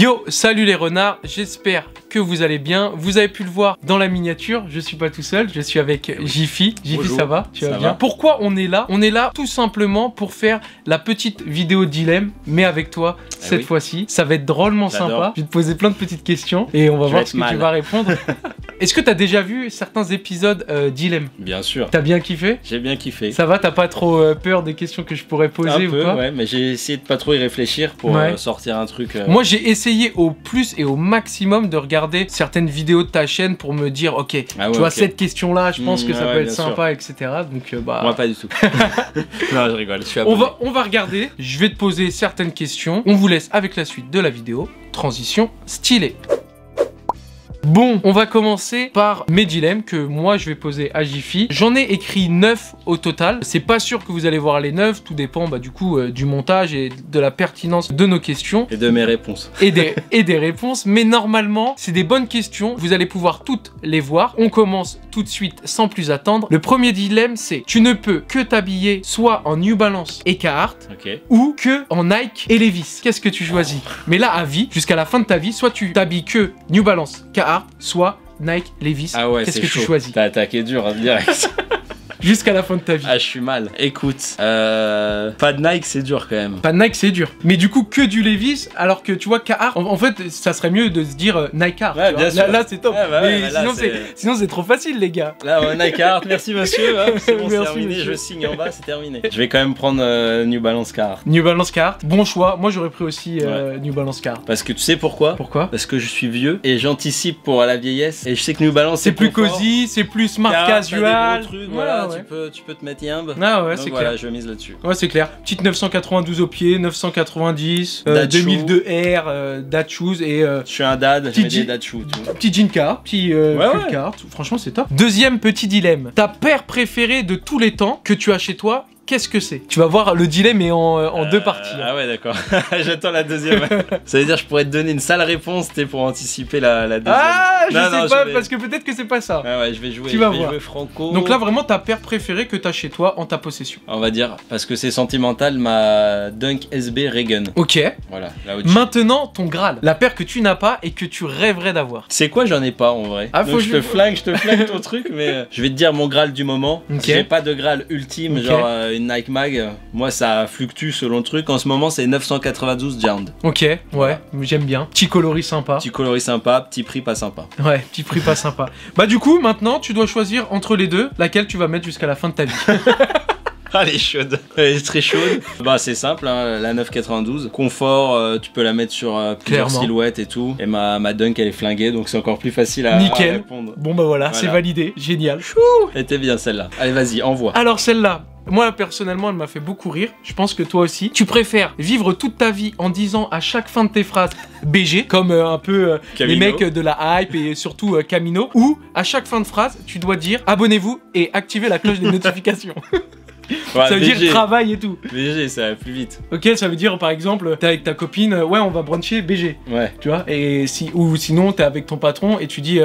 Yo, salut les renards, j'espère que vous allez bien. Vous avez pu le voir dans la miniature, je suis pas tout seul, je suis avec Jiffy. Jiffy, ça va? Tu vas bien? Pourquoi on est là? On est là tout simplement pour faire la petite vidéo dilemme, mais avec toi cette fois-ci. Ça va être drôlement sympa. Je vais te poser plein de petites questions et on va voir ce que tu vas répondre. Est-ce que t'as déjà vu certains épisodes dilemme? Bien sûr. T'as bien kiffé? J'ai bien kiffé. Ça va, t'as pas trop peur des questions que je pourrais poser ou quoi? Ouais, mais j'ai essayé de pas trop y réfléchir pour sortir un truc. Moi j'ai essayé au plus et au maximum de regarder certaines vidéos de ta chaîne pour me dire ok, tu vois cette question là, je pense que ça peut être sympa, etc. Donc bah... Moi pas du tout. Non, je rigole, je suis abonné. On va regarder, je vais te poser certaines questions. On vous laisse avec la suite de la vidéo. Transition stylée. Bon, on va commencer par mes dilemmes que moi je vais poser à Jiffy. J'en ai écrit 9 au total. C'est pas sûr que vous allez voir les 9, tout dépend du coup du montage et de la pertinence de nos questions. Et de mes réponses. Et des réponses, mais normalement, c'est des bonnes questions. Vous allez pouvoir toutes les voir. On commence tout de suite sans plus attendre. Le premier dilemme, c'est tu ne peux que t'habiller soit en New Balance et Carhartt, ou que en Nike et Levi's. Qu'est-ce que tu choisis? Mais là, à vie, jusqu'à la fin de ta vie, soit tu t'habilles que New Balance, Carhartt, soit Nike, Levi's. Ah ouais, qu'est-ce que tu choisis? T'as attaqué dur en direct. Jusqu'à la fin de ta vie. Ah, je suis mal. Écoute, pas de Nike, c'est dur quand même. Pas de Nike, c'est dur. Mais du coup, que du Levi's, alors que tu vois, Carhartt, en fait, ça serait mieux de se dire Nike Carhartt. Ouais, bien sûr. Là c'est top. Mais sinon, c'est trop facile, les gars. Là, Nike Carhartt, merci monsieur. C'est bon, c'est terminé. Monsieur. Je signe en bas, c'est terminé. Je vais quand même prendre New Balance Carhartt. New Balance Carhartt, bon choix. Moi, j'aurais pris aussi New Balance Carhartt. Parce que tu sais pourquoi? Pourquoi? Parce que je suis vieux et j'anticipe pour la vieillesse. Et je sais que New Balance, c'est plus cosy, c'est plus smart casual. Voilà, tu peux te mettre yimbe. Ah ouais, c'est clair. Je mise là-dessus. Ouais, c'est clair. Petite 992 au pied, 990, 2002 R, dad shoes et... Je suis un dad, j'ai des dad shoes. Petit jean car, petit pull car. Franchement, c'est top. Deuxième petit dilemme. Ta paire préférée de tous les temps que tu as chez toi, qu'est-ce que c'est? Tu vas voir, le dilemme est en deux parties. Ah ouais, d'accord. J'attends la deuxième. Ça veut dire que je pourrais te donner une sale réponse pour anticiper la deuxième. Ah, je sais pas, parce que peut-être que c'est pas ça. Ah ouais, je vais jouer, jouer franco. Donc là, vraiment, ta paire préférée que t'as chez toi en ta possession. On va dire, parce que c'est sentimental, ma Dunk SB Reagan. Ok. Voilà. Maintenant, ton Graal. La paire que tu n'as pas et que tu rêverais d'avoir. C'est quoi? J'en ai pas en vrai. Ah, donc je te flingue ton truc, mais je vais te dire mon Graal du moment. J'ai pas de Graal ultime, genre Nike Mag, moi ça fluctue selon le truc. En ce moment c'est 992 Jarned. Ok, ouais, j'aime bien. Petit coloris sympa. Petit coloris sympa, petit prix pas sympa. Ouais, petit prix pas sympa. Bah du coup maintenant tu dois choisir entre les deux laquelle tu vas mettre jusqu'à la fin de ta vie. Ah, elle est chaude. Elle est très chaude. Bah c'est simple, hein, la 992. Confort, tu peux la mettre sur plusieurs silhouettes et tout. Et ma Dunk elle est flinguée, donc c'est encore plus facile à répondre. Bon bah voilà. C'est validé. Génial. Chou. Elle était bien celle-là. Allez vas-y, envoie. Alors celle-là, moi personnellement elle m'a fait beaucoup rire. Je pense que toi aussi. Tu préfères vivre toute ta vie en disant à chaque fin de tes phrases BG, comme un peu les mecs de la hype et surtout Camino, ou à chaque fin de phrase tu dois dire abonnez-vous et activez la cloche des notifications. Ouais, ça veut dire travail et tout. BG, ça va plus vite. Ok, ça veut dire par exemple, t'es avec ta copine, ouais, on va bruncher BG. Ouais. Tu vois, et ou sinon t'es avec ton patron et tu dis,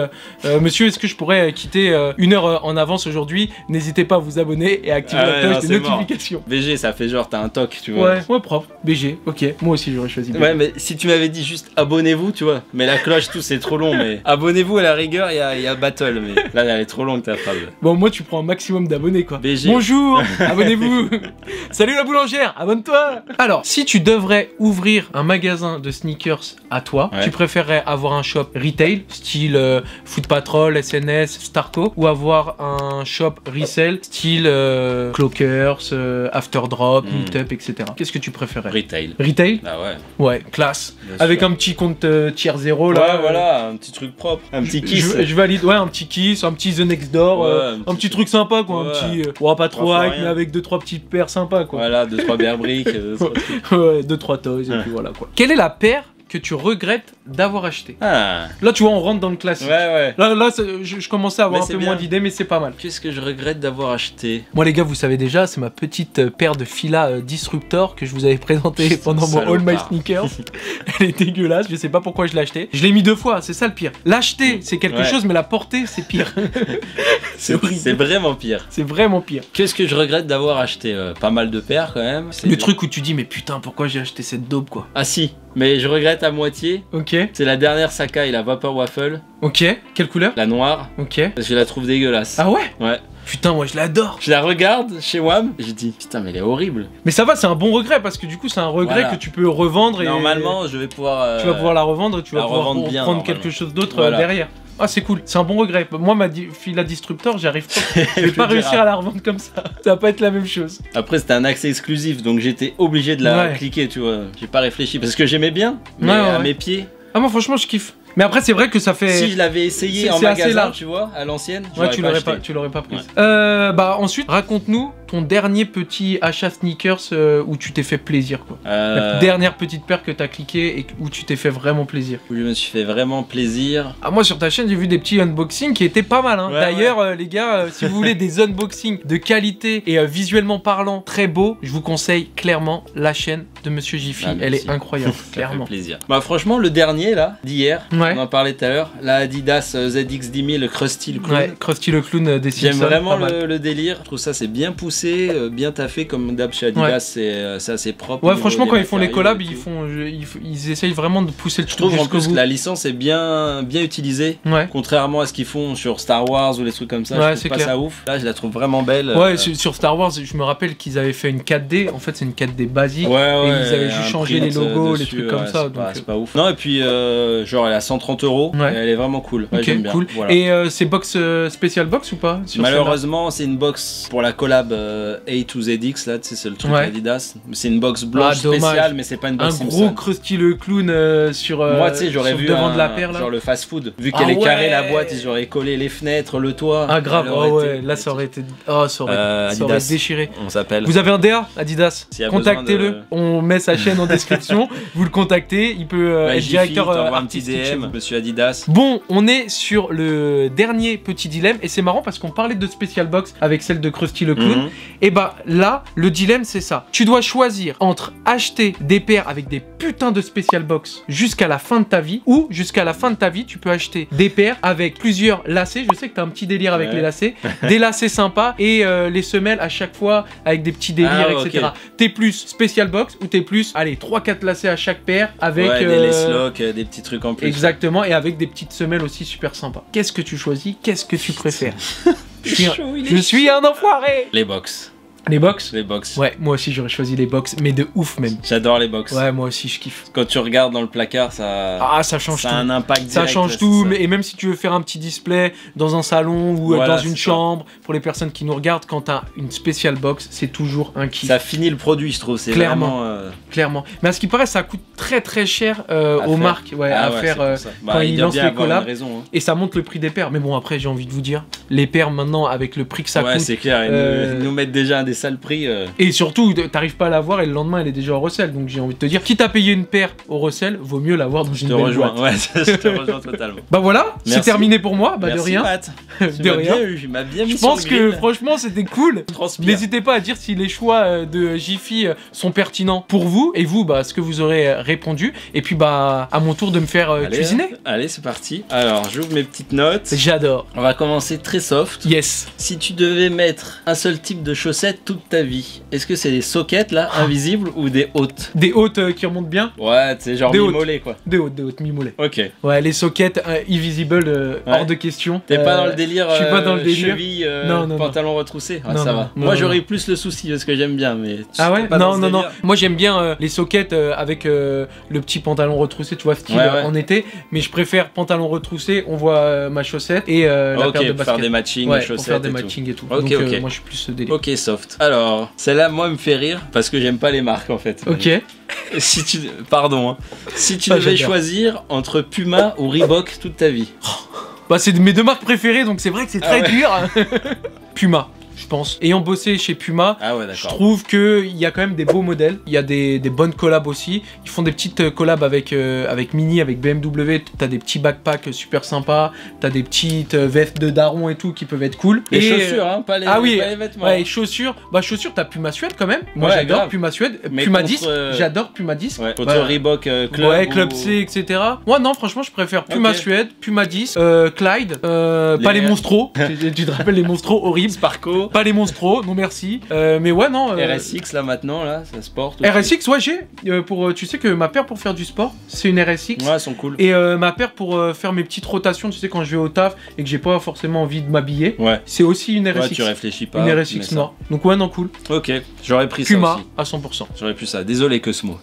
monsieur, est-ce que je pourrais quitter 1 heure en avance aujourd'hui? N'hésitez pas à vous abonner et à activer la cloche des notifications. BG, ça fait genre, t'as un toc, tu vois. Ouais, propre. BG, ok. Moi aussi j'aurais choisi BG. Ouais, mais si tu m'avais dit juste abonnez-vous, tu vois. Mais la cloche, tout, c'est trop long. Mais abonnez-vous à la rigueur, il y a battle. Mais là, elle est trop longue ta phrase. Bon, moi, tu prends un maximum d'abonnés, quoi. BG. Bonjour. Abonnez-vous. Salut la boulangère, abonne-toi. Alors, si tu devrais ouvrir un magasin de sneakers à toi, tu préférerais avoir un shop retail, style Foot Patrol, SNS, Starco, ou avoir un shop resale, style Clockers, After Drop, Meetup, etc. Qu'est-ce que tu préférerais? Retail. Retail? Ah ouais. Ouais, classe. Avec un petit compte tier 0 là. Ouais, voilà, un petit truc propre. Un petit kiss. Je valide, ouais, un petit kiss, un petit The Next Door, un petit truc sympa quoi, un petit. Pas trop hype, mais avec 2-3 petites paires sympas quoi. Voilà, 2-3 bear bricks. Ouais, 2-3 toys et puis voilà quoi. Quelle est la paire que tu regrettes d'avoir acheté? Là tu vois, on rentre dans le classique. Ouais. Là je commençais à avoir un peu moins d'idées, mais c'est pas mal. Qu'est-ce que je regrette d'avoir acheté? Moi les gars, vous savez déjà, c'est ma petite paire de Fila Disruptor que je vous avais présenté pendant mon All My Sneakers. Elle est dégueulasse, je sais pas pourquoi je l'ai acheté. Je l'ai mis 2 fois, c'est ça le pire. L'acheter c'est quelque chose, mais la porter c'est pire. C'est vraiment pire. C'est vraiment pire. Qu'est-ce que je regrette d'avoir acheté? Pas mal de paires quand même. Le truc où tu dis mais putain pourquoi j'ai acheté cette daube quoi. Ah si, mais je regrette à moitié. Ok. Ok. C'est la dernière Sacai, la Vapor Waffle. Ok. Quelle couleur? La noire. Ok. Je la trouve dégueulasse. Ah ouais? Ouais. Putain, moi je l'adore. Je la regarde chez WAM, je dis putain mais elle est horrible. Mais ça va, c'est un bon regret parce que du coup c'est un regret que tu peux revendre et normalement je vais pouvoir tu vas pouvoir la revendre et tu vas pouvoir bien, prendre quelque chose d'autre derrière. Ah c'est cool, c'est un bon regret. Moi ma fila disruptor j'arrive pas. Je vais pas réussir à la revendre comme ça. Ça va pas être la même chose. Après c'était un accès exclusif donc j'étais obligé de la cliquer tu vois. J'ai pas réfléchi parce que j'aimais bien mais à mes pieds. Ah moi franchement je kiffe. Mais après c'est vrai que ça fait... Si je l'avais essayé en magasin tu vois, à l'ancienne, tu l'aurais pas prise. Bah ensuite, raconte-nous ton dernier petit achat sneakers où tu t'es fait plaisir quoi. La dernière petite paire que t'as cliqué et où tu t'es fait vraiment plaisir. Où je me suis fait vraiment plaisir. Ah moi sur ta chaîne j'ai vu des petits unboxings qui étaient pas mal hein. D'ailleurs les gars, si vous voulez des unboxings de qualité et visuellement parlant très beaux, je vous conseille clairement la chaîne de Monsieur Jiffy. Elle est incroyable, clairement. Ça fait plaisir. Bah franchement le dernier là, d'hier, on en parlait tout à l'heure, la Adidas ZX10000, le Krusty le clown. Ouais, Krusty le clown des Simpsons. J'aime vraiment le délire, je trouve ça c'est bien poussé, bien taffé comme d'hab chez Adidas, c'est assez propre. Ouais franchement quand ils font les collabs, ils essayent vraiment de pousser le truc. Je trouve en plus que la licence est bien utilisée, contrairement à ce qu'ils font sur Star Wars ou les trucs comme ça, je trouve pas ça ouf. Là je la trouve vraiment belle. Ouais, sur Star Wars, je me rappelle qu'ils avaient fait une 4D, en fait c'est une 4D basique, et ils avaient juste changé les logos, les trucs comme ça. C'est pas ouf. Non et puis genre elle a 130 €, elle est vraiment cool. J'aime bien. Cool. Voilà. Et c'est box spécial box ou pas? Malheureusement c'est une box pour la collab A2ZX là, tu sais c'est le truc Adidas. C'est une box blanche spéciale mais c'est pas une box Simpson. Un gros Krusty le clown sur moi tu sais j'aurais vu devant de la paire là. Genre le fast food. Vu qu'elle est carrée la boîte, ils auraient collé les fenêtres, le toit. Ah grave, là ça aurait été ça aurait déchiré. On s'appelle. Vous avez un DA Adidas, contactez-le, on met sa chaîne en description, vous le contactez, il peut être directeur un petit DM, Monsieur Adidas. Bon, on est sur le dernier petit dilemme et c'est marrant parce qu'on parlait de Special Box avec celle de Krusty le clown. Et bah là, le dilemme c'est ça. Tu dois choisir entre acheter des paires avec des putains de Special Box jusqu'à la fin de ta vie ou jusqu'à la fin de ta vie, tu peux acheter des paires avec plusieurs lacets. Je sais que t'as un petit délire avec les lacets, des lacets sympas et les semelles à chaque fois avec des petits délires, etc. T'es plus Special Box ou t'es plus, allez, 3-4 lacets à chaque paire avec des lace lock, des petits trucs en plus. Exactement, et avec des petites semelles aussi super sympas. Qu'est-ce que tu choisis? Qu'est-ce que tu préfères? Je suis un enfoiré. Les box. Les box? Les box. Ouais, moi aussi j'aurais choisi les box, mais de ouf même. J'adore les box. Ouais, moi aussi je kiffe. Quand tu regardes dans le placard, ça change tout. Ça a un impact direct. Ça change tout, et même si tu veux faire un petit display dans un salon ou dans une chambre, pour les personnes qui nous regardent, quand t'as une spéciale box, c'est toujours un kiff. Ça finit le produit, je trouve. Clairement. Clairement. Mais à ce qui paraît, ça coûte très cher aux marques à faire quand ils lancent les collabs. Et ça monte le prix des paires. Mais bon, après, j'ai envie de vous dire, les paires maintenant, avec le prix que ça coûte. Ouais, c'est clair. Ils nous mettent déjà un des sales prix. Et surtout, t'arrives pas à l'avoir et le lendemain, elle est déjà au recel. Donc j'ai envie de te dire, quitte à payer une paire au recel, vaut mieux l'avoir dans une belle boîte. Ouais, je te rejoins totalement. Bah voilà, c'est terminé pour moi. Bah merci, de rien. Matt. De rien. Tu m'as bien mis Je pense que franchement, c'était cool. N'hésitez pas à dire si les choix de Jiffy sont pertinents pour vous et vous, bah, ce que vous aurez répondu. Et puis, bah, à mon tour de me faire cuisiner. Allez, c'est parti. Alors, j'ouvre mes petites notes. J'adore. On va commencer très soft. Yes. Si tu devais mettre un seul type de chaussettes toute ta vie, est-ce que c'est des sockets là, invisibles ou des hautes? Des hautes qui remontent bien? Ouais, c'est genre mi-mollet quoi. Des hautes mi-mollet. Ok. Ouais, les sockets invisible, hors de question. T'es pas dans le délire je suis pas dans le délire. Cheville, pantalon retroussé? Ah, non, ça va. Non, moi j'aurais plus le souci parce que j'aime bien, mais. Ah ouais? Non. Moi j'aime bien les sockets avec le petit pantalon retroussé, tu vois, style en été. Mais je préfère pantalon retroussé, on voit ma chaussette et la paire de basket. Pour faire des matchings, chaussettes. Pour faire des matchings et tout. Ok. Moi je suis plus ce délire. Ok, soft. Alors, celle-là, moi, me fait rire parce que j'aime pas les marques en fait. Ok. Si tu devais choisir entre Puma ou Reebok toute ta vie. Bah, c'est mes deux marques préférées, donc c'est vrai que c'est très dur. Puma. Je pense. Ayant bossé chez Puma, je trouve qu'il y a quand même des beaux modèles. Il y a des bonnes collabs aussi. Ils font des petites collabs avec Mini, avec BMW. T'as des petits backpacks super sympas. T'as des petites vestes de daron et tout qui peuvent être cool. Les chaussures, hein, pas les vêtements. Ouais, chaussures. Bah, chaussures, t'as Puma Suède quand même. Moi, j'adore Puma Suède. Puma 10, j'adore Puma 10. Ouais, contre Reebok Club. Ouais, Club C, etc. Moi, non, franchement, je préfère Puma Suède, Puma 10, Clyde, pas les Monstros. Tu te rappelles les Monstros horribles. Sparko. Monstro. Pas les Monstros, non merci. Mais ouais, non. RSX là maintenant, là, ça se porte. RSX, ouais, j'ai. Tu sais que ma paire pour faire du sport, c'est une RSX. Ouais, elles sont cool. Et ma paire pour faire mes petites rotations, tu sais, quand je vais au taf et que j'ai pas forcément envie de m'habiller, c'est aussi une RSX. Ouais, tu réfléchis pas. Une RSX Nord. Donc ouais, non, cool. Ok, j'aurais pris Puma, ça aussi. à 100%. J'aurais pris ça. Désolé Cosmo.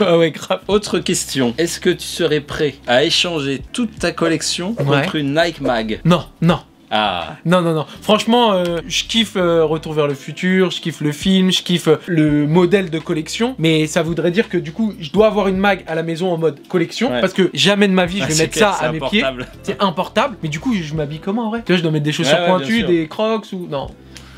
Ah ouais, grave. Autre question. Est-ce que tu serais prêt à échanger toute ta collection contre une Nike Mag? Non, non. Ah. Non. Franchement, je kiffe Retour vers le futur, je kiffe le film, je kiffe le modèle de collection. Mais ça voudrait dire que du coup, je dois avoir une mag à la maison en mode collection. Parce que jamais de ma vie, je vais mettre ça à mes pieds. C'est importable. Mais du coup, je m'habille comment en vrai? Tu vois, je dois mettre des chaussures pointues, des crocs ou... Non.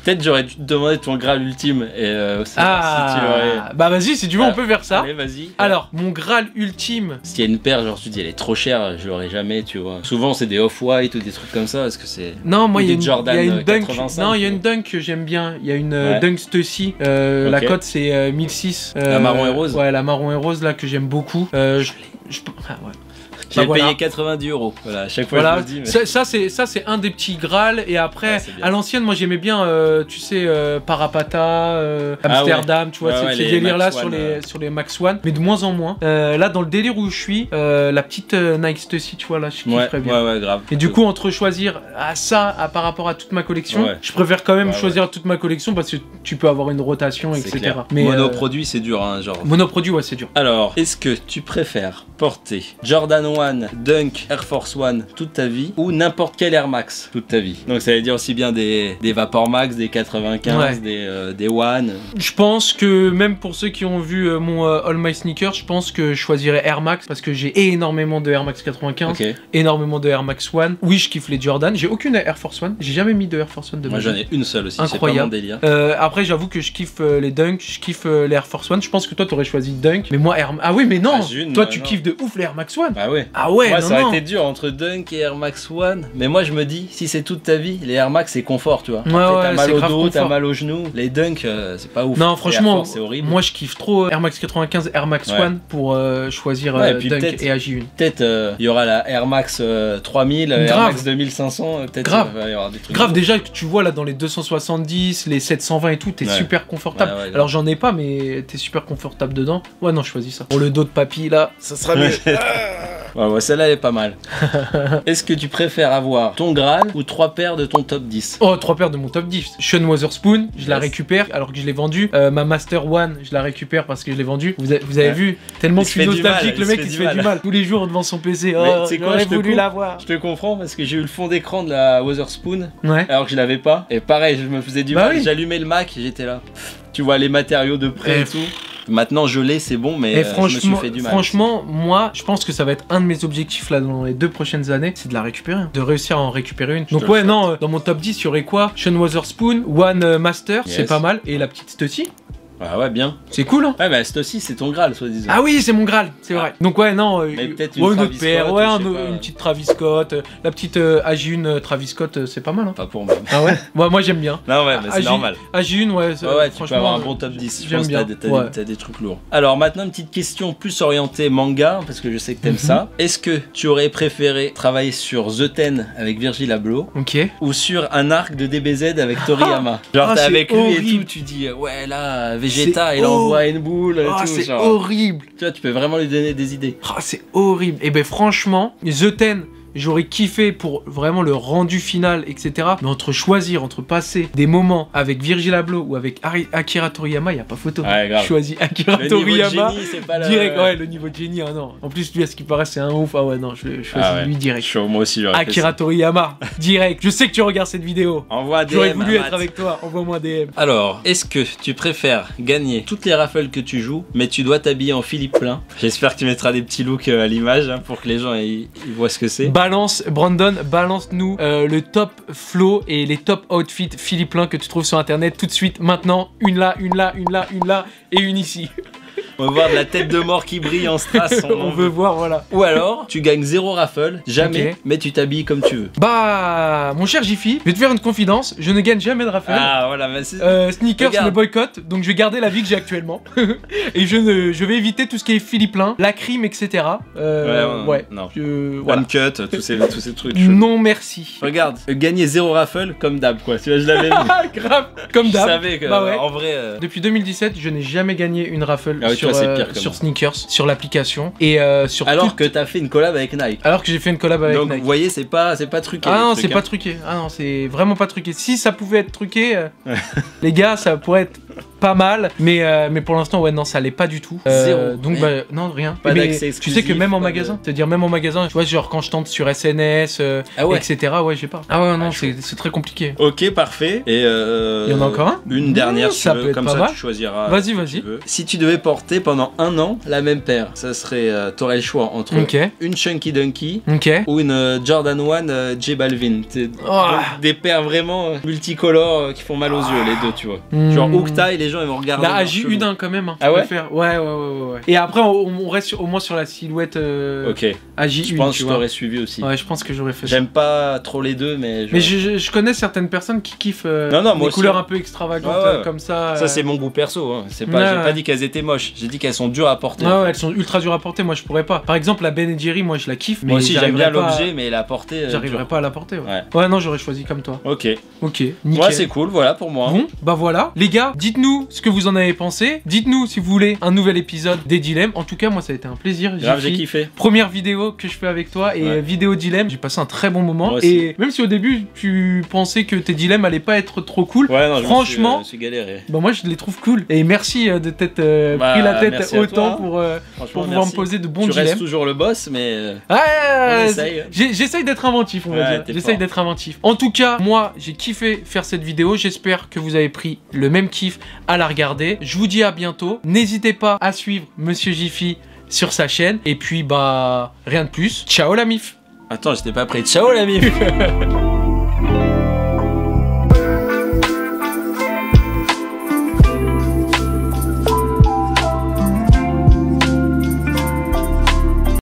Peut-être j'aurais dû te demander ton Graal ultime et si tu l'aurais... Bah vas-y, si tu veux, on peut faire ça. Allez, vas-y. Alors, mon Graal ultime... S'il y a une paire, genre tu dis elle est trop chère, je l'aurais jamais, tu vois. Souvent c'est des Off-White ou des trucs comme ça, parce que c'est... Non, moi il y a une Jordan Dunk. 85, non, il y a une Dunk que j'aime bien. Il y a une Dunk Stussy. La cote c'est 1006. La marron et rose. Ouais, la marron et rose là que j'aime beaucoup. Ah ouais. J'ai payé 90 €. Voilà, à chaque fois je le dis. Mais... Ça c'est un des petits Graal. Et après, à l'ancienne, moi j'aimais bien, tu sais, Parapata, Amsterdam, tu vois, ces délires-là sur les Max One, mais de moins en moins. Là, dans le délire où je suis, la petite Nike Stussy, tu vois, là, je kifferais bien. Ouais, grave. Et du coup, entre choisir par rapport à toute ma collection, je préfère quand même choisir toute ma collection parce que tu peux avoir une rotation, etc. Mais monoproduit, c'est dur, hein, genre. Monoproduit, ouais, c'est dur. Alors, est-ce que tu préfères porter Jordan 1, Dunk, Air Force One toute ta vie ou n'importe quel Air Max toute ta vie? Donc ça veut dire aussi bien des Vapor Max, des 95, des One. Je pense que même pour ceux qui ont vu mon All My Sneakers, je pense que je choisirais Air Max parce que j'ai énormément de Air Max 95, énormément de Air Max One. Oui, je kiffe les Jordan. J'ai aucune Air Force One. J'ai jamais mis de Air Force One de ma vie. Moi j'en ai une seule aussi. Incroyable. C'est pas mon délire. Après j'avoue que je kiffe les Dunk, je kiffe les Air Force One. Je pense que toi t'aurais choisi Dunk, mais moi Ah oui, mais non. Toi tu kiffes de ouf les Air Max One. Ah ouais. Ah ouais. Moi, ça aurait été dur entre Dunk et Air Max One. Mais moi, je me dis, si c'est toute ta vie, les Air Max, c'est confort, tu vois. T'as mal au dos, t'as mal aux genoux. Les Dunk, c'est pas ouf. Non, franchement, c'est horrible. Moi, je kiffe trop Air Max 95, Air Max One pour choisir Dunk et AJ1. Peut-être, il y aura la Air Max 3000, Air Max 2500. Peut-être il y aura des trucs. Grave, déjà que tu vois là dans les 270, les 720 et tout, t'es super confortable. Alors, j'en ai pas, mais t'es super confortable dedans. Ouais, non, je choisis ça. Pour le dos de papy, là, ça sera mieux. Ouais, celle-là elle est pas mal. Est-ce que tu préfères avoir ton Graal ou 3 paires de ton top 10? Oh, 3 paires de mon top 10. Sean Wotherspoon, je la récupère alors que je l'ai vendue. Ma Master One, je la récupère parce que je l'ai vendue. Vous avez vu, tellement que je suis nostalgique, le mec il se fait du mal. Tous les jours devant son PC. Oh, j'aurais voulu l'avoir. Je te comprends parce que j'ai eu le fond d'écran de la Wotherspoon alors que je l'avais pas. Et pareil, je me faisais du mal. J'allumais le Mac et j'étais là. Tu vois les matériaux de près et tout. Maintenant je l'ai, c'est bon, mais je me suis fait du mal. Franchement, moi, je pense que ça va être un de mes objectifs là dans les 2 prochaines années, c'est de la récupérer, de réussir à en récupérer une. Donc ouais, non, dans mon top 10, il y aurait quoi? Sean Wotherspoon, One Master, c'est pas mal, et la petite Stussy. Ah ouais, bien. C'est cool, hein. Ouais, bah Stussy, c'est ton Graal, soi-disant. Ah oui, c'est mon Graal, c'est vrai. Donc ouais, non, peut-être une autre paire, une petite Travis Scott, la petite AJ1 Travis Scott, c'est pas mal, hein. Pas pour moi. Ah ouais. Moi j'aime bien. Non ouais, mais c'est normal. AJ1, ouais, tu peux avoir un bon top 10. Je pense que t'as des trucs lourds. Alors maintenant, une petite question plus orientée manga, parce que je sais que t'aimes ça. Est-ce que tu aurais préféré travailler sur The Ten avec Virgil Abloh, ou sur un arc de DBZ avec Toriyama? Genre t'es avec lui et tout, tu dis ouais là Vegeta il envoie une boule c'est horrible. Tu vois, tu peux vraiment lui donner des idées. C'est horrible. Et ben franchement, The Ten, j'aurais kiffé pour vraiment le rendu final, etc. Mais entre passer des moments avec Virgil Abloh ou avec Akira Toriyama, y a pas photo. Ouais, grave. Je choisis Akira Toriyama. Pas direct, ouais, le niveau de génie, hein, non. En plus, lui, à ce qui paraît, c'est un ouf. Ah ouais, non, je choisis lui direct. Chaud, moi aussi, j'aurais Akira Toriyama, direct. Je sais que tu regardes cette vidéo. Envoie DM. J'aurais voulu être avec toi. Envoie-moi DM. Alors, est-ce que tu préfères gagner toutes les raffles que tu joues, mais tu dois t'habiller en Philippe Plein? J'espère que tu mettras des petits looks à l'image pour que les gens ils voient ce que c'est. Brandon, balance-nous le top flow et les top outfits Philippe Plein que tu trouves sur internet tout de suite, maintenant. Une là et une ici. On veut voir de la tête de mort qui brille en strass. On veut voir, voilà. Ou alors, tu gagnes 0 raffle, jamais, mais tu t'habilles comme tu veux. Bah, mon cher Jiffy, je vais te faire une confidence, je ne gagne jamais de raffle. Ah, voilà, bah c'est... Sneakers me boycott, donc je vais garder la vie que j'ai actuellement. Et je vais éviter tout ce qui est Philippelin, la crime, etc. Ouais. Non. Voilà. One cut, tous ces trucs. Non, merci. Regarde, gagner 0 raffle, comme d'hab, quoi. Tu vois, je l'avais vu. Grave, comme d'hab. Je savais que, en vrai... Depuis 2017, je n'ai jamais gagné une raffle sur Sneakers, sur l'application. Et sur alors que t'as fait une collab avec Nike. Alors que j'ai fait une collab avec Nike. Donc vous voyez, c'est pas truqué. Ah non, c'est pas truqué. Ah non, c'est vraiment pas truqué. Si ça pouvait être truqué, les gars, ça pourrait être pas mal, mais pour l'instant, ouais, non, ça l'est pas du tout. Zéro. Donc, bah, non, rien. Pas d'accès exclusif. Tu sais que même en magasin, c'est-à-dire même en magasin, tu vois, genre quand je tente sur SNS, etc., ouais, j'ai pas. Ah ouais, non, c'est très compliqué. Ok, parfait. Et il y en a encore un. Une dernière, ça peut être comme pas ça, mal. tu choisiras. Vas-y. Si tu devais porter pendant 1 an la même paire, ça serait, t'aurais le choix entre une Chunky Dunky ou une Jordan 1 J Balvin. Des paires vraiment multicolores qui font mal aux yeux, les deux, tu vois. Genre Hook Tie, les gens ils vont regarder. La AJ1 quand même. Hein, ah ouais. Ouais. Et après, on reste au moins sur la silhouette AJ1. Je pense que je t'aurais suivi aussi. Ouais, je pense que j'aurais fait ça. J'aime pas trop les deux, mais. Mais je connais certaines personnes qui kiffent les couleurs un peu extravagantes comme ça. Ça, c'est mon goût perso. Hein. J'ai pas dit qu'elles étaient moches. J'ai dit qu'elles sont dures à porter. Ouais, elles sont ultra dures à porter. Moi, je pourrais pas. Par exemple, la Ben & Jerry, moi, je la kiffe. Moi aussi, j'aime bien l'objet, mais la porter. J'arriverais pas à la porter. Ouais, non, j'aurais choisi comme toi. Ok, nickel. Ouais, c'est cool. Voilà pour moi. Bon, bah voilà. Les gars, dites-nous ce que vous en avez pensé. Dites-nous si vous voulez un nouvel épisode des dilemmes. En tout cas, moi, ça a été un plaisir. Grave, j'ai kiffé. Première vidéo que je fais avec toi et vidéo dilemme. J'ai passé un très bon moment. Et même si au début, tu pensais que tes dilemmes allaient pas être trop cool, franchement, je suis galéré. Bah moi, je les trouve cool. Et merci de t'être pris la tête autant pour pouvoir me poser de bons dilemmes. Tu restes toujours le boss, mais j'essaye d'être inventif, on va dire. J'essaye d'être inventif. En tout cas, moi, j'ai kiffé faire cette vidéo. J'espère que vous avez pris le même kiff à la regarder. Je vous dis à bientôt. N'hésitez pas à suivre Monsieur Jiffy sur sa chaîne. Et puis, bah, rien de plus. Ciao la mif. Attends, j'étais pas prêt. Ciao la mif.